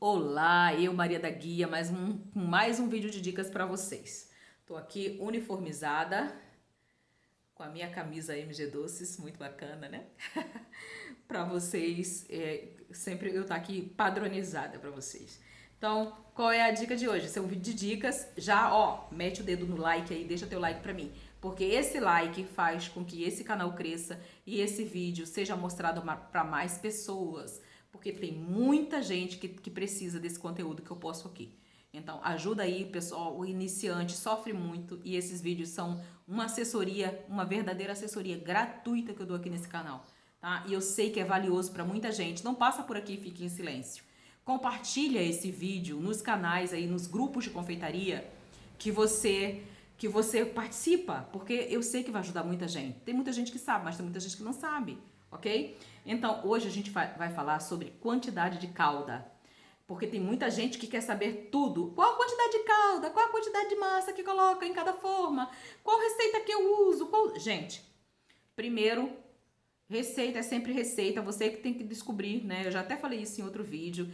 Olá, eu Maria da Guia, mais um vídeo de dicas para vocês. Tô aqui uniformizada com a minha camisa MG Doces, muito bacana, né? Para vocês, sempre eu tá aqui padronizada para vocês. Então, qual é a dica de hoje? Esse é um vídeo de dicas. Já, ó, mete o dedo no like aí, deixa teu like para mim, porque esse like faz com que esse canal cresça e esse vídeo seja mostrado para mais pessoas, porque tem muita gente que precisa desse conteúdo que eu posto aqui. Então, ajuda aí, pessoal. O iniciante sofre muito e esses vídeos são uma assessoria, uma verdadeira assessoria gratuita que eu dou aqui nesse canal, tá? E eu sei que é valioso para muita gente. Não passa por aqui e fique em silêncio. Compartilha esse vídeo nos canais aí, nos grupos de confeitaria que você participa, porque eu sei que vai ajudar muita gente. Tem muita gente que sabe, mas tem muita gente que não sabe, ok? Então, hoje a gente vai falar sobre quantidade de calda. Porque tem muita gente que quer saber tudo. Qual a quantidade de calda? Qual a quantidade de massa que coloca em cada forma? Qual receita que eu uso? Gente, primeiro, receita é sempre receita. Você que tem que descobrir, né? Eu já até falei isso em outro vídeo.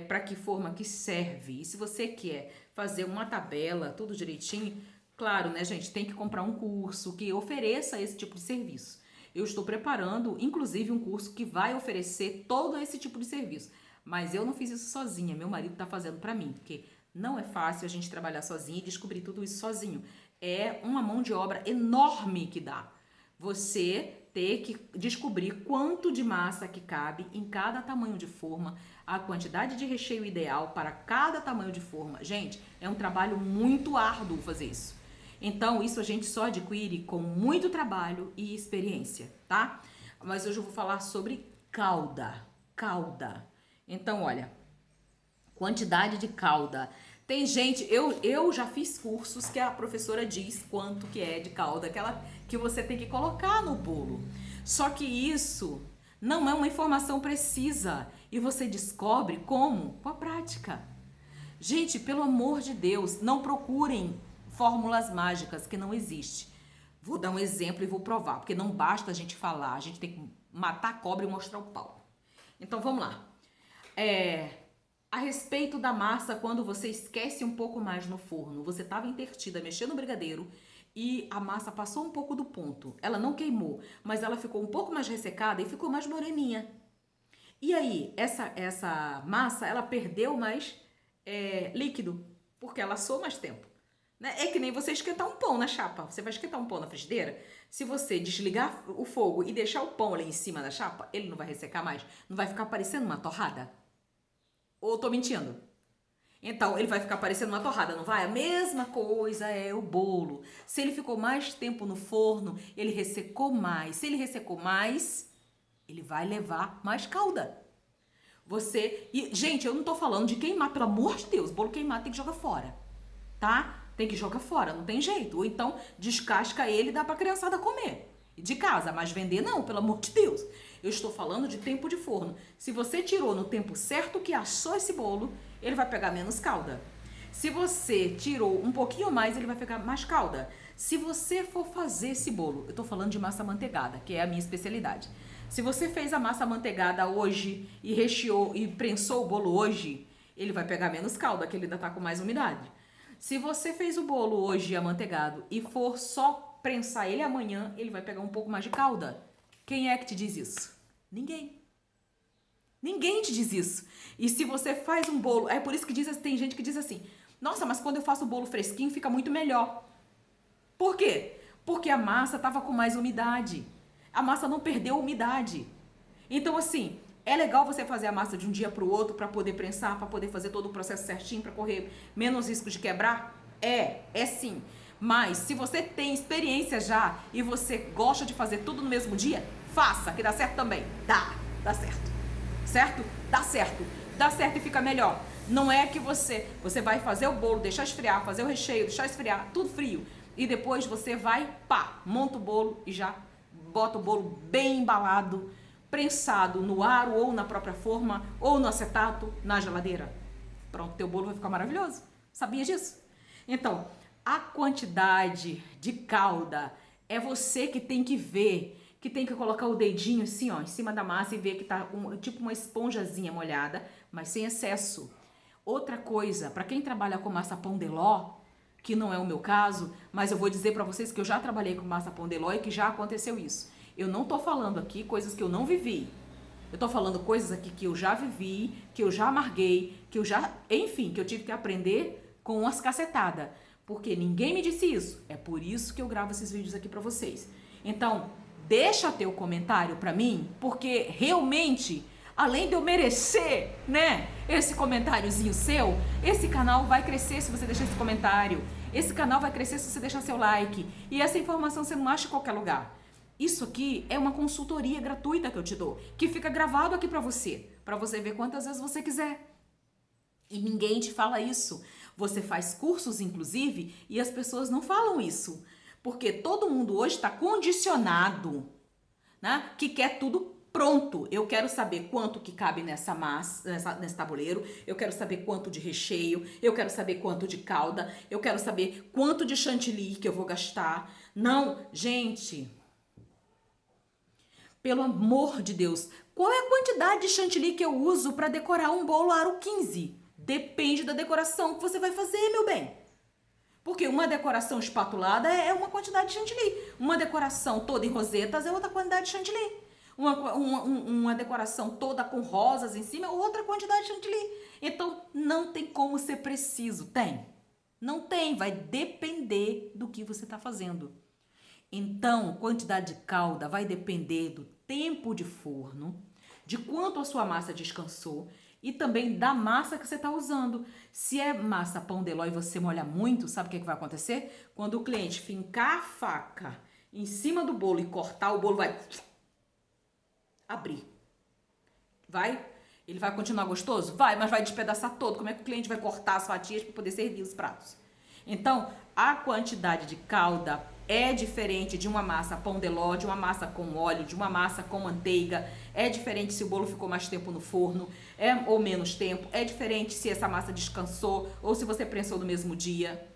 Para que forma que serve. E se você quer fazer uma tabela, tudo direitinho, claro, né, gente? Tem que comprar um curso que ofereça esse tipo de serviço. Eu estou preparando, inclusive, um curso que vai oferecer todo esse tipo de serviço. Mas eu não fiz isso sozinha, meu marido tá fazendo pra mim, porque não é fácil a gente trabalhar sozinho e descobrir tudo isso sozinho. É uma mão de obra enorme que dá. Você ter que descobrir quanto de massa que cabe em cada tamanho de forma, a quantidade de recheio ideal para cada tamanho de forma. Gente, é um trabalho muito árduo fazer isso. Então, isso a gente só adquire com muito trabalho e experiência, tá? Mas hoje eu vou falar sobre calda. Calda. Então, olha, quantidade de calda. Tem gente, eu já fiz cursos que a professora diz quanto que é de calda que você tem que colocar no bolo. Só que isso não é uma informação precisa e você descobre como? Com a prática. Gente, pelo amor de Deus, não procurem fórmulas mágicas que não existem. Vou dar um exemplo e vou provar, porque não basta a gente falar, a gente tem que matar a cobra e mostrar o pau. Então, vamos lá. A respeito da massa, quando você esquece um pouco mais no forno, você estava intertida mexendo no brigadeiro e a massa passou um pouco do ponto. Ela não queimou, mas ela ficou um pouco mais ressecada e ficou mais moreninha. E aí, essa massa, ela perdeu mais líquido, porque ela assou mais tempo. Né? É que nem você esquentar um pão na chapa. Você vai esquentar um pão na frigideira, se você desligar o fogo e deixar o pão ali em cima da chapa, ele não vai ressecar mais? Não vai ficar parecendo uma torrada? Ou eu tô mentindo? Então, ele vai ficar parecendo uma torrada, não vai? A mesma coisa é o bolo. Se ele ficou mais tempo no forno, ele ressecou mais. Se ele ressecou mais, ele vai levar mais calda. Gente, eu não tô falando de queimar, pelo amor de Deus. Bolo queimado tem que jogar fora, tá? Tem que jogar fora, não tem jeito. Ou então, descasca ele e dá pra criançada comer. De casa, mas vender não, pelo amor de Deus. Eu estou falando de tempo de forno. Se você tirou no tempo certo que assou esse bolo, ele vai pegar menos calda. Se você tirou um pouquinho mais, ele vai pegar mais calda. Se você for fazer esse bolo, eu estou falando de massa amanteigada, que é a minha especialidade. Se você fez a massa amanteigada hoje e recheou e prensou o bolo hoje, ele vai pegar menos calda, que ele ainda está com mais umidade. Se você fez o bolo hoje amanteigado e for só prensar ele amanhã, ele vai pegar um pouco mais de calda. Quem é que te diz isso? Ninguém. Ninguém te diz isso. E se você faz um bolo, é por isso que tem gente que diz assim: nossa, mas quando eu faço o bolo fresquinho fica muito melhor. Por quê? Porque a massa estava com mais umidade. A massa não perdeu umidade. Então, assim, é legal você fazer a massa de um dia para o outro para poder prensar, para poder fazer todo o processo certinho, para correr menos risco de quebrar? É sim. Mas se você tem experiência já e você gosta de fazer tudo no mesmo dia, faça, que dá certo também. Dá certo. Certo? Dá certo. Dá certo e fica melhor. Não é que você vai fazer o bolo, deixar esfriar, fazer o recheio, deixar esfriar, tudo frio. E depois você vai, monta o bolo e já bota o bolo bem embalado, prensado no aro ou na própria forma, ou no acetato, na geladeira. Pronto, teu bolo vai ficar maravilhoso. Sabia disso? Então, a quantidade de calda é você que tem que ver, que tem que colocar o dedinho assim, ó, em cima da massa e ver que tá tipo uma esponjazinha molhada, mas sem excesso. Outra coisa, para quem trabalha com massa pão de ló, que não é o meu caso, mas eu vou dizer para vocês que eu já trabalhei com massa pão de ló e que já aconteceu isso. Eu não tô falando aqui coisas que eu não vivi. Eu tô falando coisas aqui que eu já vivi, que eu já amarguei, que eu já, enfim, que eu tive que aprender com as cacetadas. Porque ninguém me disse isso. É por isso que eu gravo esses vídeos aqui para vocês. Então, deixa teu comentário para mim, porque realmente, além de eu merecer, né, esse comentáriozinho seu, esse canal vai crescer se você deixar esse comentário. Esse canal vai crescer se você deixar seu like. E essa informação você não acha em qualquer lugar. Isso aqui é uma consultoria gratuita que eu te dou, que fica gravado aqui para você ver quantas vezes você quiser. E ninguém te fala isso. Você faz cursos, inclusive, e as pessoas não falam isso. Porque todo mundo hoje está condicionado, né? Que quer tudo pronto. Eu quero saber quanto que cabe nessa massa, nesse tabuleiro. Eu quero saber quanto de recheio. Eu quero saber quanto de calda. Eu quero saber quanto de chantilly que eu vou gastar. Não, gente... Pelo amor de Deus, qual é a quantidade de chantilly que eu uso para decorar um bolo aro 15? Depende da decoração que você vai fazer, meu bem. Porque uma decoração espatulada é uma quantidade de chantilly. Uma decoração toda em rosetas é outra quantidade de chantilly. Uma decoração toda com rosas em cima é outra quantidade de chantilly. Então, não tem como ser preciso. Tem? Não tem. Vai depender do que você está fazendo. Então, quantidade de calda vai depender do tempo de forno, de quanto a sua massa descansou e também da massa que você está usando. Se é massa pão de ló e você molha muito, sabe o que vai acontecer? Quando o cliente fincar a faca em cima do bolo e cortar, o bolo vai abrir. Ele vai continuar gostoso? Vai, mas vai despedaçar todo. Como é que o cliente vai cortar as fatias para poder servir os pratos? Então, a quantidade de calda é diferente de uma massa pão de ló, de uma massa com óleo, de uma massa com manteiga. É diferente se o bolo ficou mais tempo no forno ou menos tempo. É diferente se essa massa descansou ou se você prensou no mesmo dia.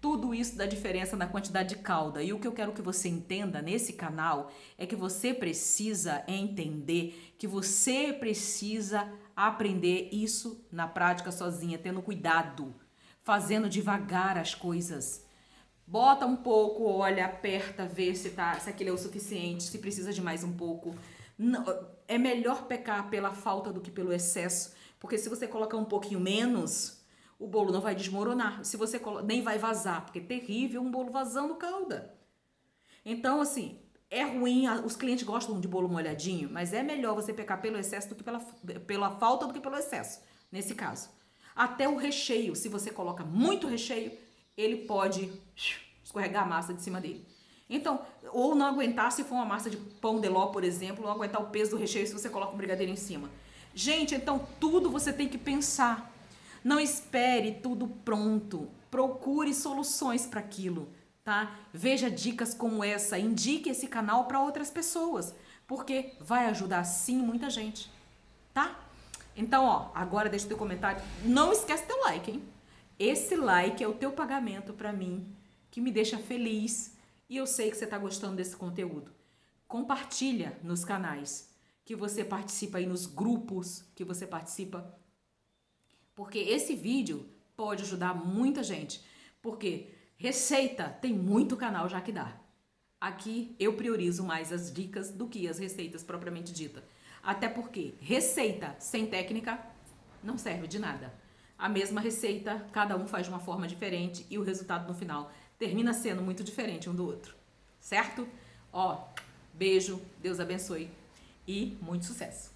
Tudo isso dá diferença na quantidade de calda. E o que eu quero que você entenda nesse canal é que você precisa entender que você precisa aprender isso na prática sozinha, tendo cuidado, fazendo devagar as coisas. Bota um pouco, olha, aperta, vê se aquele é o suficiente, se precisa de mais um pouco. Não, é melhor pecar pela falta do que pelo excesso, porque se você colocar um pouquinho menos, o bolo não vai desmoronar, se você nem vai vazar, porque é terrível um bolo vazando calda. Então, assim, é ruim, os clientes gostam de bolo molhadinho, mas é melhor você pecar pelo excesso do que pela falta do que pelo excesso, nesse caso. Até o recheio, se você coloca muito recheio, ele pode escorregar a massa de cima dele. Então, ou não aguentar se for uma massa de pão de ló, por exemplo, não aguentar o peso do recheio se você coloca um brigadeiro em cima. Gente, então tudo você tem que pensar. Não espere tudo pronto. Procure soluções para aquilo, tá? Veja dicas como essa, indique esse canal para outras pessoas, porque vai ajudar sim muita gente, tá? Então, ó, agora deixa o teu comentário. Não esquece teu like, hein? Esse like é o teu pagamento para mim, que me deixa feliz e eu sei que você está gostando desse conteúdo. Compartilha nos canais que você participa aí, nos grupos que você participa, porque esse vídeo pode ajudar muita gente, porque receita tem muito canal já que dá. Aqui eu priorizo mais as dicas do que as receitas propriamente dita. Até porque receita sem técnica não serve de nada. A mesma receita, cada um faz de uma forma diferente e o resultado no final termina sendo muito diferente um do outro. Certo? Ó, beijo, Deus abençoe e muito sucesso!